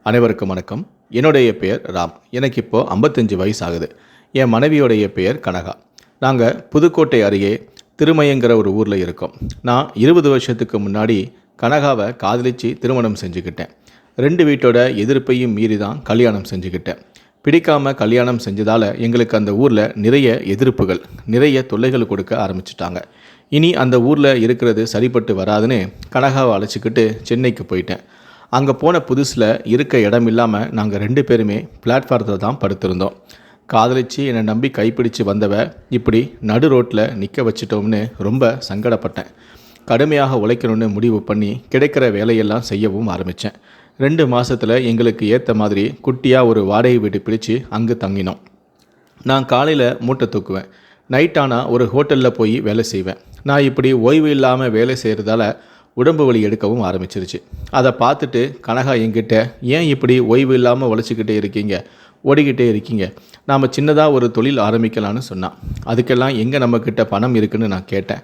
அனைவருக்கும் வணக்கம். என்னுடைய பெயர் ராம். எனக்கு இப்போது 55 வயசு ஆகுது. என் மனைவியோடைய பெயர் கனகா. நாங்கள் புதுக்கோட்டை அருகே திருமயங்கிற ஒரு ஊரில் இருக்கோம். நான் 20 வருஷத்துக்கு முன்னாடி கனகாவை காதலித்து திருமணம் செஞ்சுக்கிட்டேன். 2 வீட்டோட எதிர்ப்பையும் மீறி தான் கல்யாணம் செஞ்சுக்கிட்டேன். பிடிக்காமல் கல்யாணம் செஞ்சதால் எங்களுக்கு அந்த ஊரில் நிறைய எதிர்ப்புகள், நிறைய தொல்லைகள் கொடுக்க ஆரம்பிச்சிட்டாங்க. இனி அந்த ஊரில் இருக்கிறது சரிப்பட்டு வராதுன்னு கனகாவை அழைச்சிக்கிட்டு சென்னைக்கு போயிட்டேன். அங்கே போன புதுசில் இருக்க இடம் இல்லாமல் நாங்கள் 2 பேருமே பிளாட்ஃபாரத்தில் தான் படுத்திருந்தோம். காதலிச்சு என்னை நம்பி கைப்பிடிச்சு வந்தவ இப்படி நடு ரோட்டில் நிற்க வச்சிட்டோம்னு ரொம்ப சங்கடப்பட்டேன். கடுமையாக உழைக்கணும்னு முடிவு பண்ணி கிடைக்கிற வேலையெல்லாம் செய்யவும் ஆரம்பித்தேன். 2 மாதத்தில் எங்களுக்கு ஏற்ற மாதிரி குட்டியாக ஒரு வாடகை வீடு பிடிச்சி அங்கே தங்கினோம். நான் காலையில் மூட்டை தூக்குவேன், நைட்டானால் ஒரு ஹோட்டலில் போய் வேலை செய்வேன். நான் இப்படி ஓய்வு இல்லாமல் வேலை செய்கிறதால உடம்பு வலி எடுக்கவும் ஆரம்பிச்சிருச்சு. அதை பார்த்துட்டு கனகா என்கிட்ட, ஏன் இப்படி ஓய்வு இல்லாமல் உழைச்சிக்கிட்டே இருக்கீங்க, ஓடிக்கிட்டே இருக்கீங்க, நாம் சின்னதாக ஒரு தொழில் ஆரம்பிக்கலான்னு சொன்னான். அதுக்கெல்லாம் எங்கே நம்மக்கிட்ட பணம் இருக்குன்னு நான் கேட்டேன்.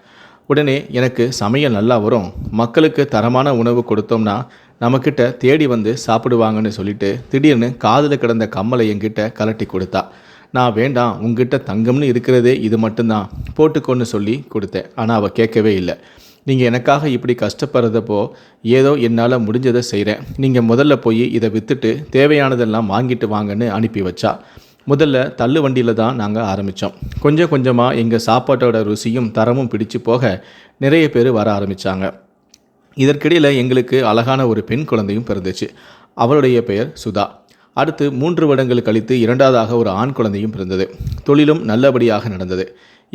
உடனே எனக்கு சமையல் நல்லா வரும், மக்களுக்கு தரமான உணவு கொடுத்தோம்னா நம்மக்கிட்ட தேடி வந்து சாப்பிடுவாங்கன்னு சொல்லிட்டு திடீர்னு காதில் கிடந்த கம்மலை என்கிட்ட கலட்டி கொடுத்தா. நான் வேண்டாம், உங்ககிட்ட தங்கம்னு இருக்கிறதே இது மட்டும்தான், போட்டுக்கொன்னு சொல்லி கொடுத்தேன். ஆனால் அவள் கேட்கவே இல்லை. நீங்கள் எனக்காக இப்படி கஷ்டப்படுறதப்போ ஏதோ என்னால் முடிஞ்சதை செய்கிறேன், நீங்கள் முதல்ல போய் இதை விற்றுட்டு தேவையானதெல்லாம் வாங்கிட்டு வாங்கன்னு அனுப்பி வச்சா. முதல்ல தள்ளு வண்டியில் தான் நாங்கள் ஆரம்பித்தோம். கொஞ்சம் கொஞ்சமாக எங்கள் சாப்பாட்டோட ருசியும் தரமும் பிடிச்சு போக நிறைய பேர் வர ஆரம்பித்தாங்க. இதற்கிடையில் எங்களுக்கு அழகான ஒரு பெண் குழந்தையும் பிறந்துச்சு. அவளுடைய பெயர் சுதா. அடுத்து 3 வருடங்கள் கழித்து 2வதாக ஒரு ஆண் குழந்தையும் பிறந்தது. தொழிலும் நல்லபடியாக நடந்தது.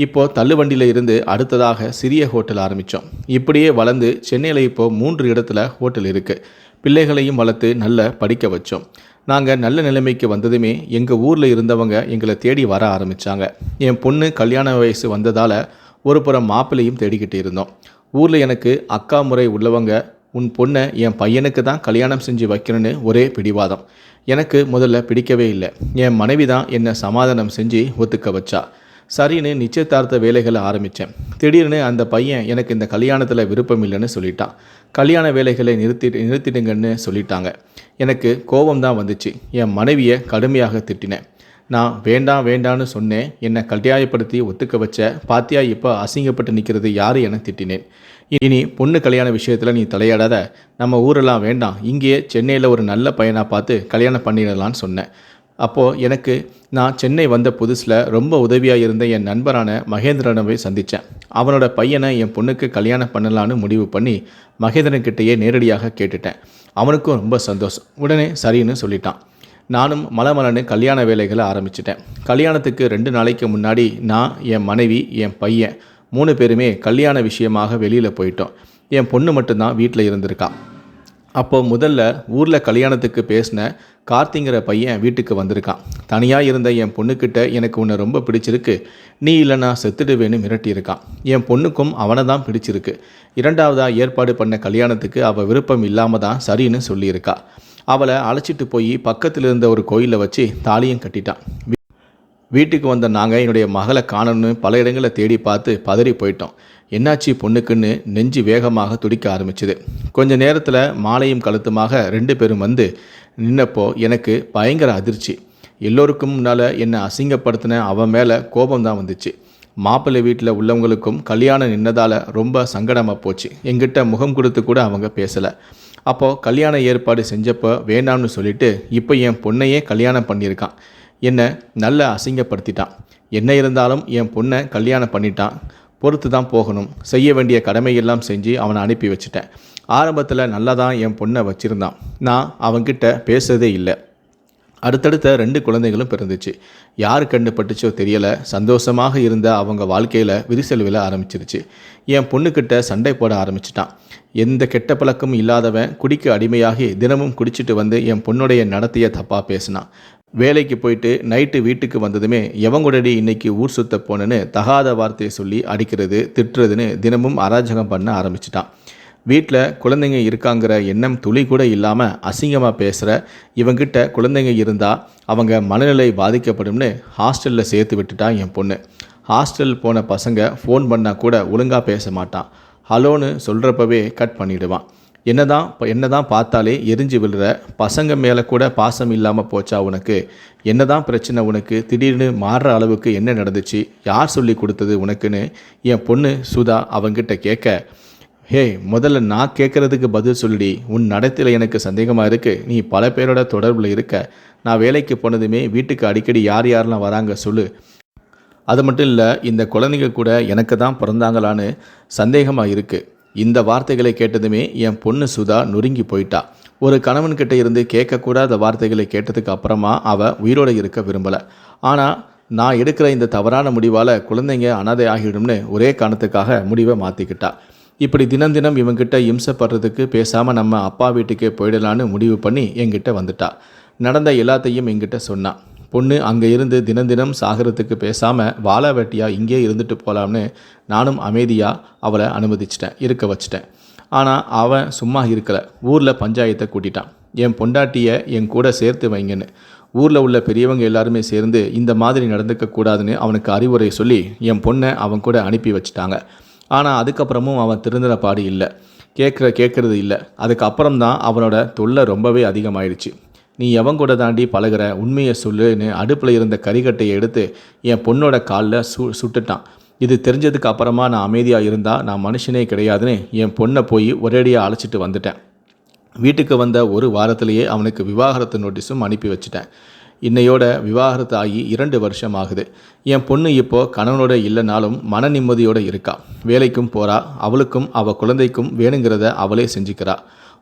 இப்போது தள்ளுவண்டியில் இருந்து அடுத்ததாக சிறிய ஹோட்டல் ஆரம்பித்தோம். இப்படியே வளர்ந்து சென்னையில் இப்போது 3 இடத்துல ஹோட்டல் இருக்குது. பிள்ளைகளையும் வளர்த்து நல்ல படிக்க வச்சோம். நாங்கள் நல்ல நிலைமைக்கு வந்ததுமே எங்கள் ஊரில் இருந்தவங்க எங்களை தேடி வர ஆரம்பித்தாங்க. என் பொண்ணு கல்யாண வயசு வந்ததால் ஒரு புறம் மாப்பிள்ளையும் தேடிக்கிட்டு இருந்தோம். ஊரில் எனக்கு அக்கா முறை உள்ளவங்க, உன் பொண்ணை என் பையனுக்கு தான் கல்யாணம் செஞ்சு வைக்கணும்னு ஒரே பிடிவாதம். எனக்கு முதல்ல பிடிக்கவே இல்லை. என் மனைவி தான் என்னை சமாதானம் செஞ்சு ஒத்துக்க வச்சா. சரின்னு நிச்சயதார்த்த வேலைகளை ஆரம்பித்தேன். திடீர்னு அந்த பையன் எனக்கு இந்த கல்யாணத்தில் விருப்பம் இல்லைன்னு சொல்லிட்டான். கல்யாண வேலைகளை நிறுத்திடுங்கன்னு சொல்லிட்டாங்க. எனக்கு கோபம் தான் வந்துச்சு. என் மனைவியை கடுமையாக திட்டினேன். நான் வேண்டாம் வேண்டான்னு சொன்னேன், என்னை கட்டாயப்படுத்தி ஒத்துக்க வச்ச பாத்தியா, இப்போ அசிங்கப்பட்டு நிற்கிறது யார் என திட்டினேன். இனி பொண்ணு கல்யாண விஷயத்தில் நீ தலையாடாத, நம்ம ஊரெல்லாம் வேண்டாம், இங்கேயே சென்னையில் ஒரு நல்ல பையனாக பார்த்து கல்யாணம் பண்ணிடலான்னு சொன்னேன். அப்போது நான் சென்னை வந்த புதுசில் ரொம்ப உதவியாக இருந்த என் நண்பரான மகேந்திரனை சந்தித்தேன். அவனோட பையனை என் பொண்ணுக்கு கல்யாணம் பண்ணலான்னு முடிவு பண்ணி மகேந்திரன்கிட்டையே நேரடியாக கேட்டுட்டேன். அவனுக்கும் ரொம்ப சந்தோஷம். உடனே சரின்னு சொல்லிட்டான். நானும் மலமலன்னு கல்யாண வேலைகளை ஆரம்பிச்சிட்டேன். கல்யாணத்துக்கு 2 நாளைக்கு முன்னாடி நான், என் மனைவி, என் பையன் 3 பேருமே கல்யாண விஷயமாக வெளியில் போயிட்டோம். என் பொண்ணு மட்டும்தான் வீட்டில் இருந்திருக்கா. அப்போது முதல்ல ஊரில் கல்யாணத்துக்கு பேசின கார்த்திங்கிற பையன் வீட்டுக்கு வந்திருக்கான். தனியாக இருந்த என் பொண்ணுக்கிட்ட, எனக்கு உன்னை ரொம்ப பிடிச்சிருக்கு, நீ இல்லைனா செத்துடுவேன்னு மிரட்டியிருக்கான். என் பொண்ணுக்கும் அவனை தான் பிடிச்சிருக்கு. 2வதாக ஏற்பாடு பண்ண கல்யாணத்துக்கு அவள் விருப்பம் இல்லாமல் தான் சரின்னு சொல்லியிருக்கா. அவளை அழைச்சிட்டு போய் பக்கத்தில் இருந்த ஒரு கோயிலில் வச்சு தாலியும் கட்டிட்டான். வீட்டுக்கு வந்த நாங்கள் என்னுடைய மகளை காணணும்னு பல இடங்களை தேடி பார்த்து பதறி போயிட்டோம். என்னாச்சு பொண்ணுக்குன்னு நெஞ்சு வேகமாக துடிக்க ஆரம்பிச்சுது. கொஞ்ச நேரத்தில் மாலையும் கழுத்துமாக 2 பேரும் வந்து நின்னப்போ எனக்கு பயங்கர அதிர்ச்சி. எல்லோருக்கும் முன்னால் என்னை அசிங்கப்படுத்தின அவன் மேலே கோபம்தான் வந்துச்சு. மாப்பிள்ளை வீட்டில் உள்ளவங்களுக்கும் கல்யாணம் நின்னதால் ரொம்ப சங்கடமாக போச்சு. எங்கிட்ட முகம் கொடுத்து கூட அவங்க பேசலை. அப்போது கல்யாண ஏற்பாடு செஞ்சப்போ வேண்டாம்னு சொல்லிட்டு இப்போ என் பொண்ணையே கல்யாணம் பண்ணியிருக்கான். என்னை நல்ல அசிங்கப்படுத்திட்டான். என்ன இருந்தாலும் என் பொண்ணை கல்யாணம் பண்ணிட்டான், பொறுத்து தான் போகணும். செய்ய வேண்டிய கடமையெல்லாம் செஞ்சு அவனை அனுப்பி வச்சுட்டேன். ஆரம்பத்தில் நல்லா தான் என் பொண்ணை வச்சுருந்தான். நான் அவன்கிட்ட பேசுறதே இல்லை. அடுத்தடுத்த 2 குழந்தைகளும் பிறந்துச்சு. யார் கண்டுபட்டுச்சோ தெரியலை, சந்தோஷமாக இருந்த அவங்க வாழ்க்கையில் விரிசல் விழ ஆரம்பிச்சிருச்சு. என் பொண்ணுக்கிட்ட சண்டை போட ஆரம்பிச்சிட்டான். எந்த கெட்ட பழக்கமும் இல்லாதவன் குடிக்க அடிமையாகி தினமும் குடிச்சிட்டு வந்து என் பொண்ணுடைய நடத்தையை தப்பாக பேசினான். வேலைக்கு போயிட்டு நைட்டு வீட்டுக்கு வந்ததுமே எவங்கூடடி இன்னைக்கு ஊர் சுத்த போனேன்னு தகாத வார்த்தையை சொல்லி அடிக்கிறது, திட்டுறதுன்னு தினமும் அராஜகம் பண்ண ஆரம்பிச்சிட்டான். வீட்டில் குழந்தைங்க இருக்காங்கிற எண்ணம் துளி கூட இல்லாமல் அசிங்கமாக பேசுகிற இவங்கிட்ட குழந்தைங்க இருந்தால் அவங்க மனநிலை பாதிக்கப்படும்னு ஹாஸ்டலில் சேர்த்து விட்டுட்டான் என் பொண்ணு. ஹாஸ்டல் போன பசங்க ஃபோன் பண்ணால் கூட ஒழுங்காக பேச மாட்டான். ஹலோன்னு சொல்கிறப்பவே கட் பண்ணிவிடுவான். என்னதான் பார்த்தாலே எரிஞ்சு விழுற, பசங்க மேலே கூட பாசம் இல்லாமல் போச்சா உனக்கு? என்னதான் பிரச்சனை உனக்கு? திடீர்னு மாறுற அளவுக்கு என்ன நடந்துச்சு? யார் சொல்லி கொடுத்தது உனக்குன்னு என் பொண்ணு சுதா அவங்கிட்ட கேட்க, ஹே, முதல்ல நான் கேட்குறதுக்கு பதில் சொல்லிடி. உன் நடத்தையில் எனக்கு சந்தேகமாக இருக்குது. நீ பல பேரோட தொடர்பில் இருக்க. நான் வேலைக்கு போனதுமே வீட்டுக்கு அடிக்கடி யார் யாரெல்லாம் வராங்க சொல்லு. அது மட்டும் இல்லை, இந்த குழந்தைங்க கூட எனக்கு தான் பிறந்தாங்களான்னு சந்தேகமாக இருக்குது. இந்த வார்த்தைகளை கேட்டதுமே என் பொண்ணு சுதா நொறுங்கி போயிட்டா. ஒரு கணவன்கிட்ட இருந்து கேட்கக்கூடாத வார்த்தைகளை கேட்டதுக்கு அப்புறமா அவள் உயிரோடு இருக்க விரும்பலை. ஆனால் நான் எடுக்கிற இந்த தவறான முடிவால் குழந்தைங்க அனாதை ஆகிடும்னு ஒரே காரணத்துக்காக முடிவை மாற்றிக்கிட்டா. இப்படி தினம் தினம் இவங்கிட்ட இம்சப்படுறதுக்கு பேசாமல் நம்ம அப்பா வீட்டுக்கே போயிடலான்னு முடிவு பண்ணி என்கிட்ட வந்துட்டா. நடந்த எல்லாத்தையும் என்கிட்ட சொன்னான். பொண்ணு அங்கே இருந்து தினம் தினம் சாகிறதுக்கு பேசாமல் வாழா வெட்டியாக இங்கே இருந்துட்டு போகலாம்னு நானும் அமைதியாக அவளை இருக்க வச்சிட்டேன். ஆனால் அவன் சும்மா இருக்கலை. ஊரில் பஞ்சாயத்தை கூட்டிட்டான். என் பொண்டாட்டியை என் கூட சேர்த்து வைங்கன்னு. ஊரில் உள்ள பெரியவங்க எல்லாருமே சேர்ந்து இந்த மாதிரி நடந்துக்கக்கூடாதுன்னு அவனுக்கு அறிவுரை சொல்லி என் பொண்ணை அவன் கூட அனுப்பி வச்சிட்டாங்க. ஆனால் அதுக்கப்புறமும் அவன் திருந்துற பாடு இல்லை. கேட்குறது இல்லை. அதுக்கப்புறம் தான் அவனோட தொல்லை ரொம்பவே அதிகமாயிடுச்சு. நீ எவன் கூட தாண்டி பழகிற, உண்மையை சொல்லுன்னு அடுப்பில் இருந்த கறிக்கட்டையை எடுத்து என் பொண்ணோட காலில் சுட்டுட்டான். இது தெரிஞ்சதுக்கு அப்புறமா நான் அமைதியாக இருந்தால் நான் மனுஷனே கிடையாதுன்னு என் பொண்ணை போய் ஒரேடியாக அழைச்சிட்டு வந்துட்டேன். வீட்டுக்கு வந்த ஒரு வாரத்திலேயே அவனுக்கு விவாகரத்து நோட்டீஸும் அனுப்பி வச்சுட்டேன். இன்னையோட விவாகரத்து ஆகி 2 வருஷம் ஆகுது. என் பொண்ணு இப்போது கணவனோட இல்லைனாலும் மன நிம்மதியோடு இருக்கா. வேலைக்கும் போகிறா. அவளுக்கும் அவள் குழந்தைக்கும் வேணுங்கிறத அவளே செஞ்சுக்கிறா.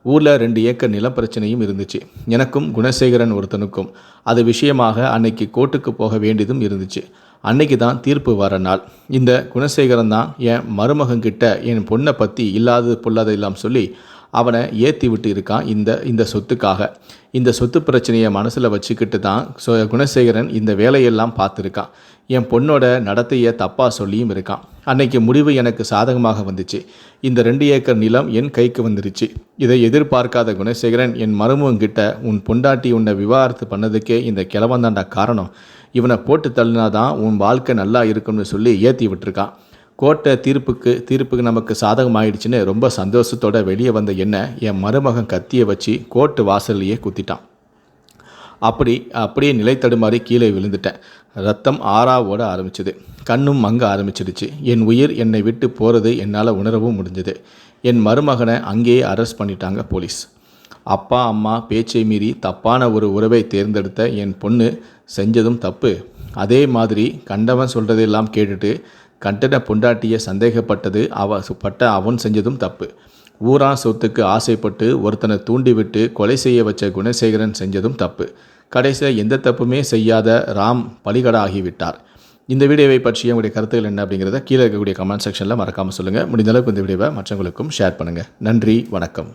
ஊரில் 2 ஏக்கர் நில பிரச்சனையும் இருந்துச்சு. எனக்கும் குணசேகரன் ஒருத்தனுக்கும். அது விஷயமாக அன்னைக்கு கோர்ட்டுக்கு போக வேண்டியதும் இருந்துச்சு. அன்னைக்கு தான் தீர்ப்பு வர நாள். இந்த குணசேகரன் தான் என் மருமகன்கிட்ட என் பொண்ணை பற்றி இல்லாதது பொல்லாதெல்லாம் சொல்லி அவனை ஏற்றி விட்டு இருக்கான் இந்த சொத்துக்காக. இந்த சொத்து பிரச்சனையை மனசில் வச்சுக்கிட்டு தான் குணசேகரன் இந்த வேலையெல்லாம் பார்த்துருக்கான். என் பொண்ணோட நடத்தையை தப்பாக சொல்லியும் இருக்கான். அன்னைக்கு முடிவு எனக்கு சாதகமாக வந்துச்சு. இந்த 2 ஏக்கர் நிலம் என் கைக்கு வந்துருச்சு. இதை எதிர்பார்க்காத குணசேகரன் என் மருமகன்கிட்ட, உன் பொண்டாட்டி உன்னை விவாகரத்து பண்ணதுக்கே இந்த கிழவன்தாண்டா காரணம், இவனை போட்டு தள்ளினாதான் உன் வாழ்க்கை நல்லா இருக்கும்னு சொல்லி ஏற்றி விட்டுருக்கான். கோர்ட்டை தீர்ப்புக்கு நமக்கு சாதகமாயிடுச்சுன்னு ரொம்ப சந்தோஷத்தோட வெளியே வந்த என்ன என் மருமகன் கத்தியை வச்சு கோர்ட்டு வாசல்லையே குத்திட்டான். அப்படியே நிலை தடுமாறி கீழே விழுந்துட்டேன். ரத்தம் ஓட ஆரம்பிச்சது. கண்ணும் மங்க ஆரம்பிச்சிடுச்சு. என் உயிர் என்னை விட்டு போகிறது என்னால் உணரவும் முடிஞ்சது. என் மருமகனை அங்கேயே அரெஸ்ட் பண்ணிட்டாங்க போலீஸ். அப்பா அம்மா பேச்சை மீறி தப்பான ஒரு உறவை தேர்ந்தெடுத்த என் பொண்ணு செஞ்சதும் தப்பு. அதே மாதிரி கண்டவன் சொல்கிறதெல்லாம் கேட்டுட்டு கண்டன பொண்டாட்டியை சந்தேகப்பட்டது அவன் செஞ்சதும் தப்பு. ஊரா சொத்துக்கு ஆசைப்பட்டு ஒருத்தனை தூண்டிவிட்டு கொலை செய்ய வச்ச குணசேகரன் செஞ்சதும் தப்பு. கடைசியில் எந்த தப்புமே செய்யாத ராம் பலிகடா ஆகிவிட்டார். இந்த வீடியோவை பற்றிய உங்களுடைய கருத்துக்கள் என்ன அப்படிங்கிறத கீழே இருக்கக்கூடிய கமெண்ட் செக்ஷனில் மறக்காமல் சொல்லுங்கள். முடிந்த அளவுக்கு இந்த வீடியோவை மற்றவங்களுக்கும் ஷேர் பண்ணுங்கள். நன்றி, வணக்கம்.